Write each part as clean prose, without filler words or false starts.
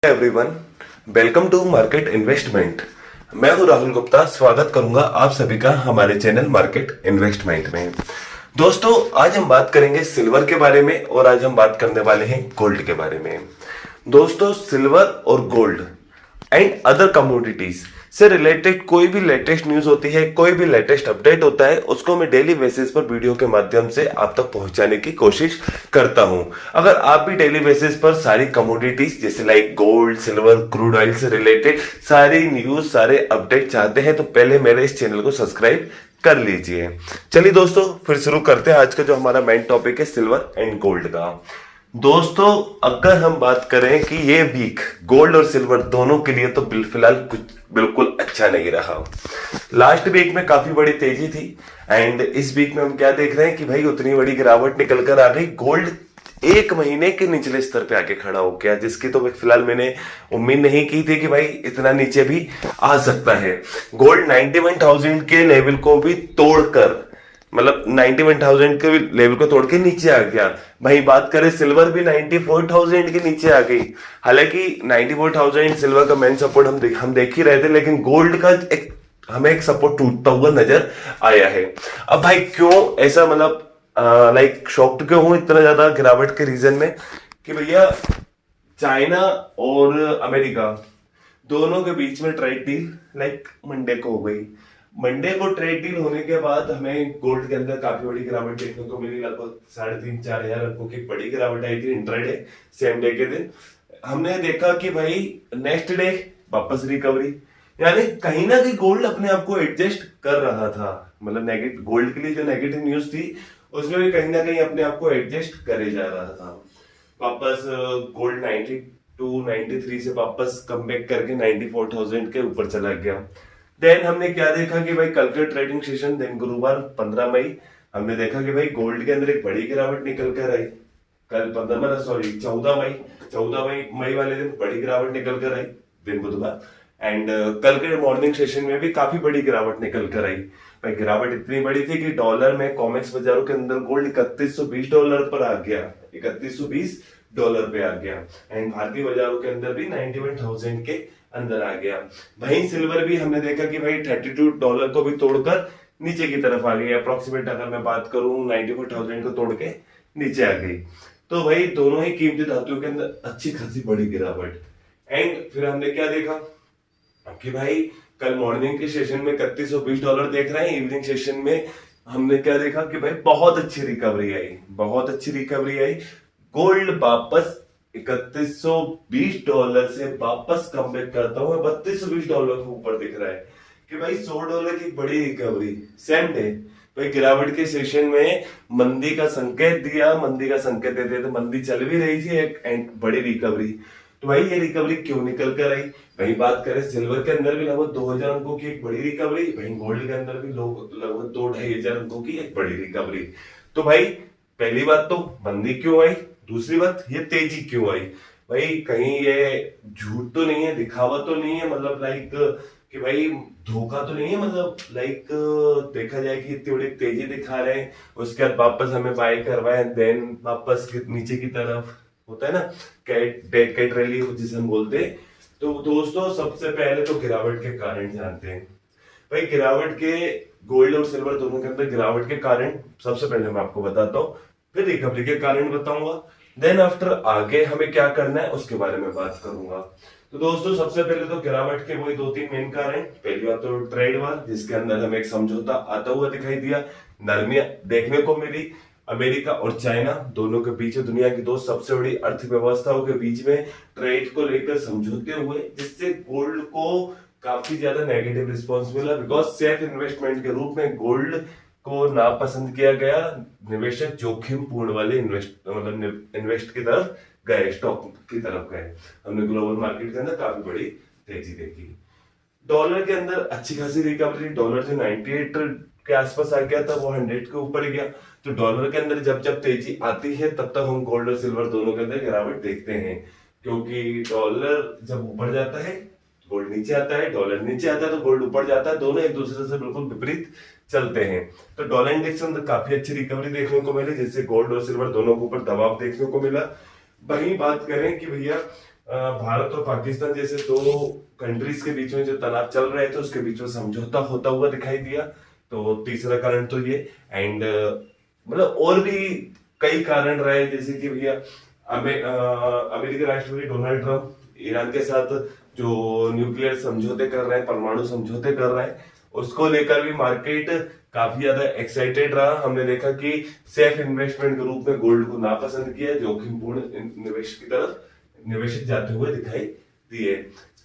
Everyone, welcome to market investment. मैं हूं राहुल गुप्ता। स्वागत करूंगा आप सभी का हमारे चैनल मार्केट इन्वेस्टमेंट में। दोस्तों, आज हम बात करेंगे सिल्वर के बारे में और आज हम बात करने वाले हैं गोल्ड के बारे में। दोस्तों, सिल्वर और गोल्ड एंड अदर कमोडिटीज से रिलेटेड कोई भी लेटेस्ट न्यूज होती है, कोई भी लेटेस्ट अपडेट होता है, उसको मैं डेली बेसिस पर वीडियो के माध्यम से आप तक पहुंचाने की कोशिश करता हूं। अगर आप भी डेली बेसिस पर सारी कमोडिटीज जैसे like gold, silver, crude oil से रिलेटेड सारी न्यूज, सारे अपडेट चाहते हैं तो पहले मेरे इस चैनल को सब्सक्राइब कर लीजिए। चलिए दोस्तों, फिर शुरू करते हैं आज का जो हमारा मेन टॉपिक है सिल्वर एंड गोल्ड का। दोस्तों, अगर हम बात करें कि ये वीक गोल्ड और सिल्वर दोनों के लिए तो फिलहाल कुछ बिल्कुल अच्छा नहीं रहा। लास्ट वीक में काफी बड़ी तेजी थी एंड इस वीक में हम क्या देख रहे हैं कि भाई उतनी बड़ी गिरावट निकल कर आ गई। गोल्ड एक महीने के निचले स्तर पे आके खड़ा हो गया, जिसकी तो फिलहाल मैंने उम्मीद नहीं की थी कि भाई इतना नीचे भी आ सकता है। गोल्ड 91,000 के लेवल को भी तोड़कर, मतलब 91,000 के लेवल को तोड़ के नीचे आ गया। भाई बात करें सिल्वर भी 94,000 के नीचे आ गई। हालांकि 94,000 सिल्वर का मेन सपोर्ट हम देख ही रहे थे, लेकिन गोल्ड का हमें एक सपोर्ट टूटता हुआ नजर आया है। अब भाई क्यों ऐसा, मतलब लाइक शॉक्ड क्यों हूं इतना ज्यादा गिरावट के रीजन में कि भैया चाइना और अमेरिका दोनों के बीच में ट्रेड डील लाइक मंडे को हो गई। मंडे को ट्रेड डील होने के बाद हमें गोल्ड के अंदर काफी बड़ी गिरावट देखने को मिली। लगभग 3,500-4,000 अंकों की बड़ी गिरावट आई थी इंट्राडे सेम डे के दिन। हमने देखा कि भाई नेक्स्ट डे वापस रिकवरी, यानी कहीं ना कहीं गोल्ड अपने आप को एडजस्ट कर रहा था। मतलब नेगेटिव गोल्ड के लिए जो नेगेटिव न्यूज थी उसमें भी कहीं ना कहीं अपने आप को एडजस्ट करे जा रहा था। वापस गोल्ड 92, 93 से वापस कमबैक करके 94,000 के ऊपर चला गया। देन हमने क्या देखा कि भाई कल के ट्रेडिंग सेशन दिन गुरुवार 15 मई हमने देखा कि भाई गोल्ड के अंदर एक बड़ी गिरावट निकल कर आई। कल 14 मई वाले दिन बड़ी गिरावट निकल कर आई दिन बुधवार। एंड कल के मॉर्निंग सेशन में भी काफी बड़ी गिरावट निकल कर आई। भाई गिरावट इतनी बड़ी थी कि डॉलर में कॉमेक्स बाजारों के अंदर गोल्ड $3120 पर आ गया, $3120 पे आ गया। एंड भारतीय बाजारों के अंदर भी 91,000 के अंदर आ गया। वहीं सिल्वर भी हमने देखा कि भाई $32 को भी तोड़कर नीचे की तरफ आ गई। अप्रोक्सीमेट अगर मैं बात करूं 94,000 को तोड़ के नीचे आ गई। तो भाई दोनों ही कीमती धातुओं के अंदर अच्छी खासी बड़ी गिरावट। एंड फिर हमने क्या देखा कि भाई कल मॉर्निंग के सेशन में $3120 देख रहे हैं। इवनिंग सेशन में हमने क्या देखा कि भाई बहुत अच्छी रिकवरी आई। गोल्ड वापस $3120 से वापस कमबैक करता हुआ $3220 के ऊपर दिख रहा है कि भाई $100 की बड़ी रिकवरी सेम डे। भाई गिरावट के सेशन में मंदी का संकेत देते थे, मंदी चल भी रही थी, एक बड़ी रिकवरी। तो भाई ये रिकवरी क्यों निकल कर आई? वही बात करें सिल्वर के अंदर भी लगभग 2,000 अंकों की एक बड़ी रिकवरी, वहीं गोल्ड के अंदर भी लगभग 2,500 अंकों की एक बड़ी रिकवरी। तो भाई पहली बात तो मंदी क्यों आई, दूसरी बात ये तेजी क्यों आई। भाई कहीं ये झूठ तो नहीं है, दिखावा तो नहीं है, मतलब लाइक कि भाई धोखा तो नहीं है, मतलब लाइक देखा जाए कि इतनी बड़ी तेजी दिखा रहे हैं, उसके बाद वापस हमें बाय करवाए, देन वापस नीचे की तरफ होता है ना कैट रैली जिसे हम बोलते हैं। तो दोस्तों सबसे पहले तो गिरावट के कारण जानते हैं। भाई गिरावट के गोल्ड और सिल्वर दोनों के अंदर गिरावट के कारण सबसे पहले मैं आपको बताता हूँ, फिर रिकवरी के कारण बताऊंगा, देन आफ्टर आगे हमें क्या करना है उसके बारे में बात करूंगा। तो दोस्तों सबसे पहले तो गिरावट के वही 2-3 मेन कारण। पहली बात तो ट्रेड वार, जिसके अंदर हमें एक समझौता आता हुआ दिखाई दिया, नरमियां देखने को मिली। अमेरिका और चाइना दोनों के बीच, दुनिया की दो सबसे बड़ी अर्थव्यवस्थाओं के बीच में ट्रेड को लेकर समझौते हुए, जिससे गोल्ड को काफी ज्यादा नेगेटिव रिस्पॉन्स मिला। बिकॉज सेफ इन्वेस्टमेंट के रूप में गोल्ड को नापसंद किया गया। निवेशक जोखिम पूर्ण वाले इन्वेस्ट की तरफ गए, स्टॉक की तरफ गए। हमने ग्लोबल मार्केट के अंदर काफी बड़ी तेजी देखी। डॉलर के अंदर अच्छी खासी रिकवरी, डॉलर जो 98 के आसपास आ गया था वो 100 के ऊपर गया। तो डॉलर के अंदर जब तेजी आती है तब तक हम गोल्ड और सिल्वर दोनों के अंदर गिरावट देखते हैं, क्योंकि डॉलर जब ऊपर जाता है गोल्ड नीचे आता है, डॉलर नीचे आता है तो गोल्ड ऊपर जाता है, दोनों एक दूसरे से बिल्कुल विपरीत चलते हैं। तो डॉलर इंडेक्स के अंदर काफी अच्छी रिकवरी देखने को मिली, जिससे गोल्ड और सिल्वर दोनों के ऊपर दबाव देखने को मिला। वहीं बात करें कि भैया भारत और पाकिस्तान जैसे दो कंट्रीज के बीच में जो तनाव चल रहे थे उसके बीच में समझौता होता हुआ दिखाई दिया। तो तीसरा कारण तो ये। एंड मतलब और भी कई कारण रहे, जैसे कि भैया अमेरिकी राष्ट्रपति डोनाल्ड ट्रंप ईरान के साथ जो न्यूक्लियर समझौते कर रहे हैं, परमाणु समझौते कर रहे हैं, उसको लेकर भी मार्केट काफी ज्यादा एक्साइटेड रहा। हमने देखा कि सेफ इन्वेस्टमेंट के रूप में गोल्ड को नापसंद किया, जोखिमपूर्ण निवेश की तरफ निवेशित जाते हुए दिखाई दिए।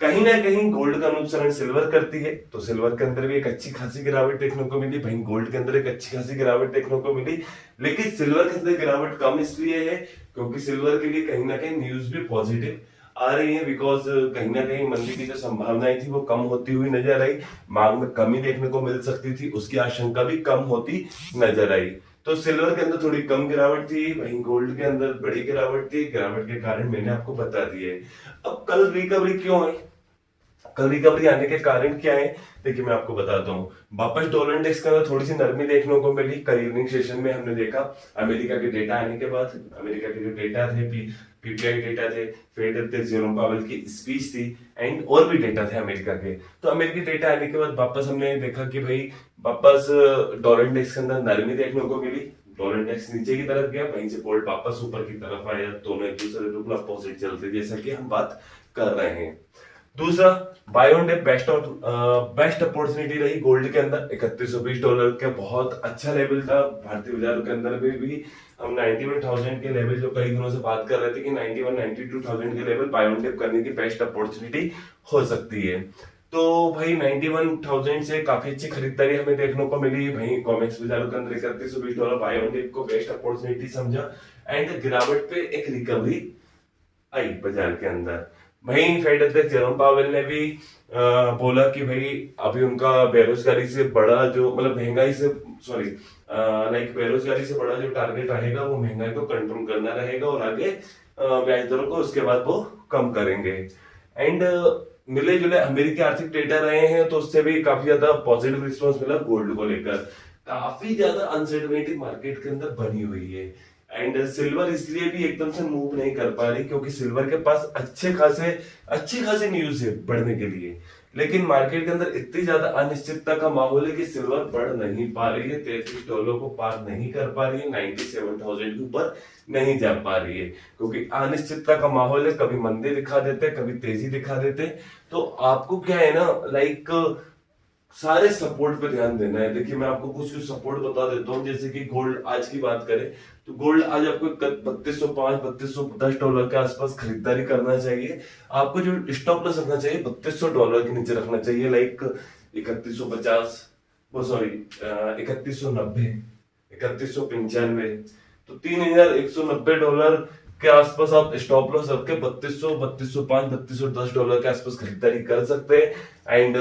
कहीं ना कहीं गोल्ड का अनुसरण सिल्वर करती है, तो सिल्वर के अंदर भी एक अच्छी खासी गिरावट देखने को मिली। भाई गोल्ड के अंदर एक अच्छी खासी गिरावट देखने को मिली, लेकिन सिल्वर के अंदर गिरावट कम इसलिए है क्योंकि सिल्वर के लिए कहीं ना कहीं न्यूज भी पॉजिटिव आ रही है। बिकॉज कहीं ना कहीं मंदी की जो संभावनाएं थी वो कम होती हुई नजर आई, मांग में कमी देखने को मिल सकती थी, उसकी आशंका भी कम होती नजर आई। तो सिल्वर के अंदर थोड़ी कम गिरावट थी, वहीं गोल्ड के अंदर बड़ी गिरावट थी। गिरावट के कारण मैंने आपको बता दिए। अब कल रिकवरी क्यों आई, कल रिकवरी आने के कारण क्या है, देखिए मैं आपको बताता हूँ। वापस डॉलर इंडेक्स के अंदर थोड़ी सी नरमी देखने को मिली। कल इवनिंग सेशन में हमने देखा अमेरिका के डेटा आने के बाद, अमेरिका के जो डेटा थे, पीपीआई डेटा थे, फेड अध्यक्ष जेरोम पावेल की स्पीच थी, एंड और भी डेटा थे अमेरिका के। तो अमेरिकी डेटा आने के बाद वापस हमने देखा कि भाई वापस डॉलर इंडेक्स के अंदर नरमी देखने को मिली। डॉलर इंडेक्स नीचे की तरफ गया, वहीं से गोल्ड वापस ऊपर की तरफ आया। दोनों एक दूसरे के अपोजिट चलते, जैसा कि हम बात कर रहे हैं। दूसरा, buy on day best opportunity रही गोल्ड के अंदर। $3120 का बहुत अच्छा लेवल था। भारतीय बाजारों के अंदर भी हम 91,000 के लेवल जो कई दिनों से बात कर रहे थे कि 92,000 के लेवल बाय ऑन डिप करने की बेस्ट अपॉर्चुनिटी हो सकती है। तो भाई 91,000 से काफी अच्छी खरीदारी हमें देखने को मिली। भाई कॉमेक्स बाजारों के अंदर $3120 बाय ऑन डिप को बेस्ट अपॉर्चुनिटी समझा, एंड गिरावट पे एक रिकवरी आई बाजार के अंदर। वहीं फेड अध्यक्ष जेरोम पावेल ने भी बोला कि भाई अभी उनका बेरोजगारी से बड़ा जो मतलब महंगाई से बेरोजगारी से बड़ा जो टारगेट रहेगा वो महंगाई को कंट्रोल करना रहेगा, और आगे ब्याज दरों को उसके बाद वो कम करेंगे। एंड मिले जुले अमेरिकी आर्थिक डेटा रहे हैं, तो उससे भी काफी ज्यादा पॉजिटिव रिस्पॉन्स मिला गोल्ड को लेकर। काफी ज्यादा अनसर्टेनिटी मार्केट के अंदर बनी हुई है, एंड सिल्वर इसलिए भी एकदम से मूव नहीं कर पा रही क्योंकि सिल्वर के पास अच्छी खासे न्यूज है बढ़ने के लिए, लेकिन मार्केट के अंदर इतनी ज्यादा अनिश्चितता का माहौल है कि सिल्वर बढ़ नहीं पा रही है। $33 को पार नहीं कर पा रही है, 97,000 के ऊपर नहीं जा पा रही है, क्योंकि अनिश्चितता का माहौल है। कभी मंदी दिखा देते, कभी तेजी दिखा देते। तो आपको क्या है ना, सारे सपोर्ट पे ध्यान देना है। देखिए मैं आपको कुछ सपोर्ट बता देता हूँ। जैसे कि गोल्ड आज की बात करें तो गोल्ड आज आपको $3205 $3210 के आसपास खरीदारी करना चाहिए। आपको जो स्टॉप लॉस रखना चाहिए $3200 के नीचे रखना चाहिए, लाइक 3150, वो सॉरी 3190, 3195। तो $3190 के आसपास आप स्टॉप लॉस रख के 3200, $3205, $3210 के आसपास खरीदारी कर सकते हैं। एंड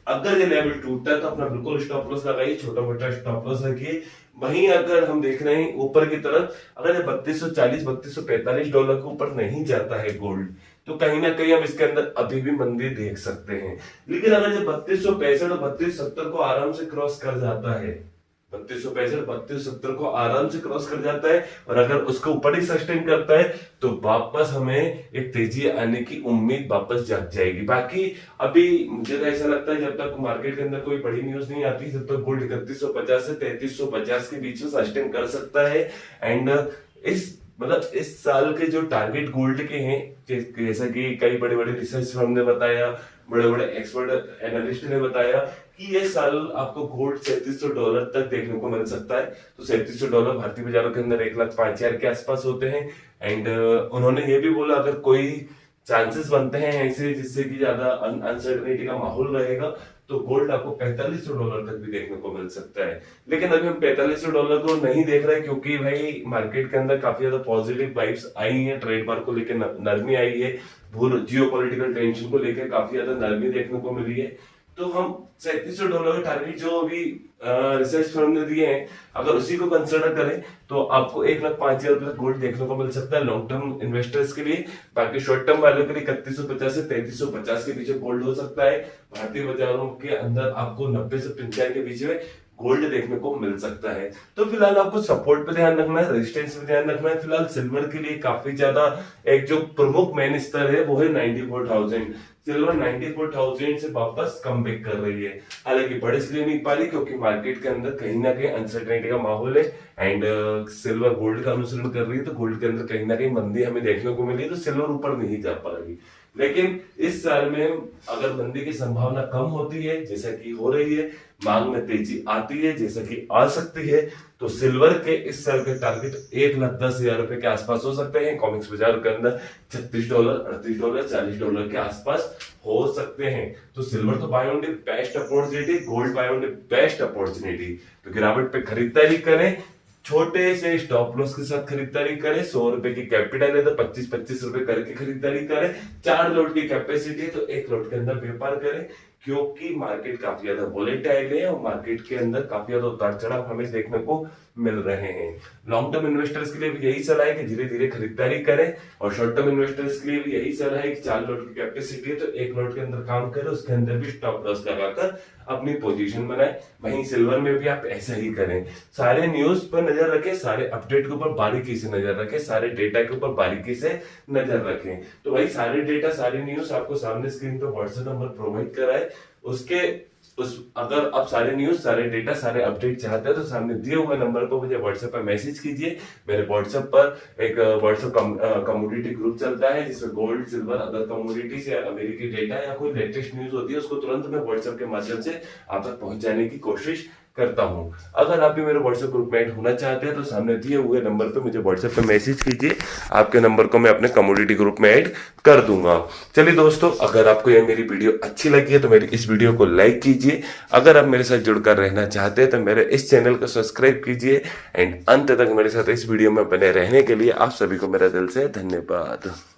अगर ये लेवल टूटता है तो अपना बिल्कुल स्टॉप लॉस लगाइए, छोटा मोटा स्टॉप लॉस रखिए। वहीं अगर हम देख रहे हैं ऊपर की तरफ, अगर ये $3240, $3245 के ऊपर नहीं जाता है गोल्ड, तो कहीं ना कहीं हम इसके अंदर अभी भी मंदी देख सकते हैं। लेकिन अगर ये 3265 और 3270 को आराम से क्रॉस कर जाता है, 3265 3270 को आराम से क्रॉस कर जाता है, और अगर उसको ऊपर ही सस्टेन करता है तो वापस हमें एक तेजी आने की उम्मीद वापस जाग जाएगी। बाकी अभी मुझे तो ऐसा लगता है जब तक मार्केट के अंदर कोई बड़ी न्यूज नहीं आती, जब तक गोल्ड 3150 से 3350 के बीच में सस्टेन कर सकता है। एंड इस साल के जो टारगेट गोल्ड के हैं, जैसा कि कई बड़े बड़े रिसर्च फर्म ने बताया, बड़े बड़े एक्सपर्ट एनालिस्ट ने बताया कि ये साल आपको गोल्ड $3700 तक देखने को मिल सकता है। तो $3700 भारतीय बाजारों के अंदर 1,05,000 के आसपास होते हैं। एंड उन्होंने ये भी बोला अगर कोई चांसेस बनते हैं ऐसे जिससे कि ज्यादा अनसर्टेनिटी का माहौल रहेगा तो गोल्ड आपको $4500 तक भी देखने को मिल सकता है। लेकिन अभी हम $4500 को नहीं देख रहे क्योंकि भाई मार्केट के अंदर काफी ज्यादा पॉजिटिव वाइब्स आई है, ट्रेड वार को लेकर नरमी आई है, जियो पॉलिटिकल टेंशन को लेकर काफी ज्यादा नरमी देखने को मिली है। तो हम $3700 के टारगेट जो अभी रिसर्च फर्म ने दिए हैं, अगर उसी को कंसिडर करें तो आपको 1,05,000 तक गोल्ड देखने को मिल सकता है लॉन्ग टर्म इन्वेस्टर्स के लिए। बाकी शॉर्ट टर्म वालों के लिए 3150 से 3350 के पीछे गोल्ड हो सकता है। भारतीय बाजारों के अंदर आपको 90 से 95 के बीच में गोल्ड देखने को मिल सकता है। तो फिलहाल आपको सपोर्ट पे ध्यान रखना है, रेजिस्टेंस पे ध्यान रखना है। फिलहाल सिल्वर के लिए काफी ज्यादा एक जो प्रमुख मेन स्तर है वो है 94,000। सिल्वर 94,000 से वापस कम बैक कर रही है। हालांकि बढ़ इसलिए नहीं पा रही क्योंकि मार्केट के अंदर कहीं ना कहीं अनसर्टेनिटी का माहौल है एंड सिल्वर गोल्ड का अनुसरण कर रही है, तो गोल्ड के अंदर कहीं ना कहीं मंदी हमें देखने को मिली, तो सिल्वर ऊपर नहीं जा पा रही। लेकिन इस साल में अगर मंदी की संभावना कम होती है जैसा कि हो रही है, मांग में तेजी आती है जैसा कि आ सकती है, तो सिल्वर के इस साल के टारगेट 1,10,000 रुपए के आसपास हो सकते हैं। कॉमिक्स बाजार के अंदर $36, $38, $40 के आसपास हो सकते हैं। तो सिल्वर तो buy on the best opportunity, gold buy on the best opportunity. तो गिरावट पे खरीदारी करें, छोटे से स्टॉप लॉस के साथ खरीदारी करें। 100 रुपए की कैपिटल है तो 25-25 रुपए करके खरीदारी करें। 4 लोट की कैपेसिटी है तो 1 लोट के अंदर व्यापार करें, क्योंकि मार्केट काफी ज्यादा वोलेटाइल है और मार्केट के अंदर काफी ज्यादा उतार चढ़ाव हमें देखने को मिल रहे हैं। लॉन्ग टर्म इन्वेस्टर्स के लिए भी यही सलाह है कि धीरे धीरे खरीदारी करें, और शॉर्ट टर्म इन्वेस्टर्स के लिए भी यही सलाह है कि 4 लोट की कैपेसिटी है तो 1 लोट के अंदर काम करें, उसके अंदर भी स्टॉप लॉस लगाकर अपनी पोजीशन बनाए। वहीं सिल्वर में भी आप ऐसा ही करें। सारे न्यूज पर नजर रखें, सारे अपडेट के ऊपर बारीकी से नजर रखें, सारे डेटा के ऊपर बारीकी से नजर रखें। तो भाई सारे डेटा सारे न्यूज आपको सामने स्क्रीन पे व्हाट्सएप नंबर प्रोवाइड करा है, अगर आप सारे न्यूज सारे डेटा सारे अपडेट चाहते हैं तो सामने दिए हुए नंबर पर मुझे व्हाट्सएप पर मैसेज कीजिए। मेरे व्हाट्सएप पर एक व्हाट्सएप कमोडिटी ग्रुप चलता है जिसमें गोल्ड सिल्वर अदर कमोडिटीज या अमेरिकी डेटा या कोई लेटेस्ट न्यूज होती है उसको तुरंत मैं व्हाट्सएप के माध्यम से आप तक पहुंचाने की कोशिश करता हूं। अगर आप भी मेरे व्हाट्सएप ग्रुप में ऐड होना चाहते हैं तो सामने दिए हुए नंबर पे मुझे व्हाट्सएप पे मैसेज कीजिए, आपके नंबर को मैं अपने कमोडिटी ग्रुप में ऐड कर दूंगा। चलिए दोस्तों, अगर आपको ये मेरी वीडियो अच्छी लगी है तो मेरी इस वीडियो को लाइक कीजिए। अगर आप मेरे साथ जुड़कर रहना चाहते हैं तो मेरे इस चैनल को सब्सक्राइब कीजिए एंड अंत तक मेरे साथ इस वीडियो में बने रहने के लिए आप सभी को मेरा दिल से धन्यवाद।